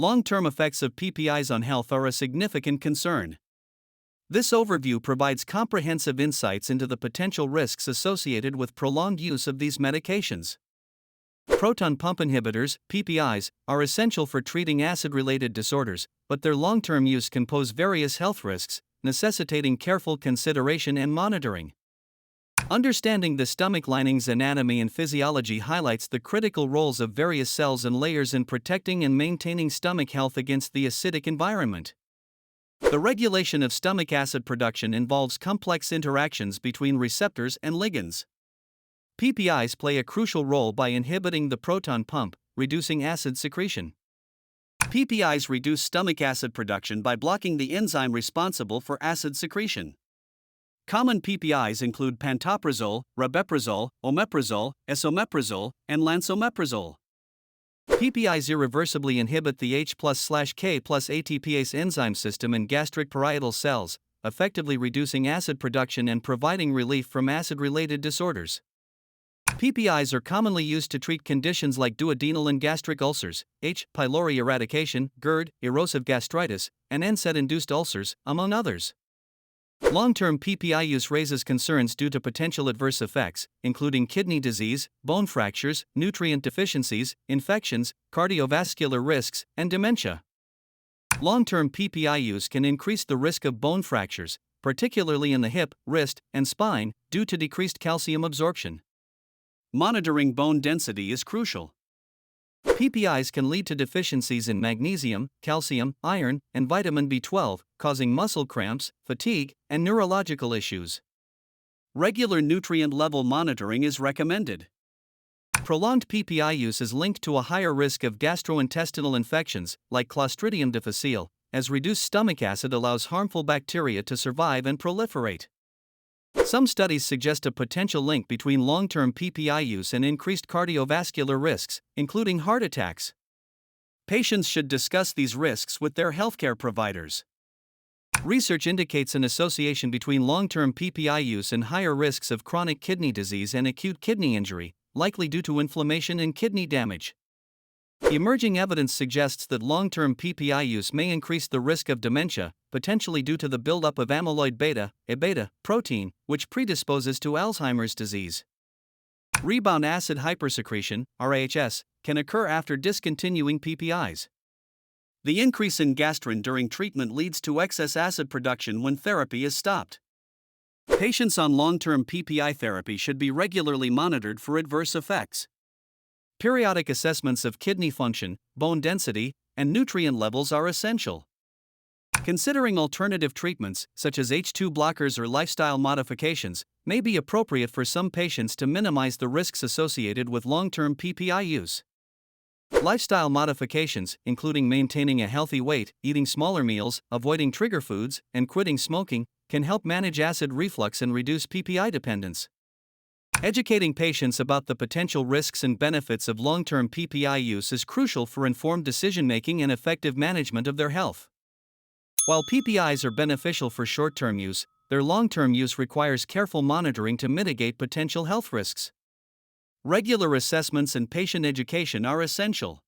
Long-term effects of PPIs on health are a significant concern. This overview provides comprehensive insights into the potential risks associated with prolonged use of these medications. Proton pump inhibitors, PPIs, are essential for treating acid-related disorders, but their long-term use can pose various health risks, necessitating careful consideration and monitoring. Understanding the stomach lining's anatomy and physiology highlights the critical roles of various cells and layers in protecting and maintaining stomach health against the acidic environment. The regulation of stomach acid production involves complex interactions between receptors and ligands. PPIs play a crucial role by inhibiting the proton pump, reducing acid secretion. PPIs reduce stomach acid production by blocking the enzyme responsible for acid secretion. Common PPIs include pantoprazole, rabeprazole, omeprazole, esomeprazole, and lansomeprazole. PPIs irreversibly inhibit the H+/K+ ATPase enzyme system in gastric parietal cells, effectively reducing acid production and providing relief from acid-related disorders. PPIs are commonly used to treat conditions like duodenal and gastric ulcers, H. pylori eradication, GERD, erosive gastritis, and NSAID-induced ulcers, among others. Long-term PPI use raises concerns due to potential adverse effects, including kidney disease, bone fractures, nutrient deficiencies, infections, cardiovascular risks, and dementia. Long-term PPI use can increase the risk of bone fractures, particularly in the hip, wrist, and spine, due to decreased calcium absorption. Monitoring bone density is crucial. PPIs can lead to deficiencies in magnesium, calcium, iron, and vitamin B12, causing muscle cramps, fatigue, and neurological issues. Regular nutrient level monitoring is recommended. Prolonged PPI use is linked to a higher risk of gastrointestinal infections, like Clostridium difficile, as reduced stomach acid allows harmful bacteria to survive and proliferate. Some studies suggest a potential link between long-term PPI use and increased cardiovascular risks, including heart attacks. Patients should discuss these risks with their healthcare providers. Research indicates an association between long-term PPI use and higher risks of chronic kidney disease and acute kidney injury, likely due to inflammation and kidney damage. Emerging evidence suggests that long-term PPI use may increase the risk of dementia, potentially due to the buildup of amyloid beta, A-beta, protein, which predisposes to Alzheimer's disease. Rebound acid hypersecretion, RAHS, can occur after discontinuing PPIs. The increase in gastrin during treatment leads to excess acid production when therapy is stopped. Patients on long-term PPI therapy should be regularly monitored for adverse effects. Periodic assessments of kidney function, bone density, and nutrient levels are essential. Considering alternative treatments, such as H2 blockers or lifestyle modifications, may be appropriate for some patients to minimize the risks associated with long-term PPI use. Lifestyle modifications, including maintaining a healthy weight, eating smaller meals, avoiding trigger foods, and quitting smoking, can help manage acid reflux and reduce PPI dependence. Educating patients about the potential risks and benefits of long-term PPI use is crucial for informed decision-making and effective management of their health. While PPIs are beneficial for short-term use, their long-term use requires careful monitoring to mitigate potential health risks. Regular assessments and patient education are essential.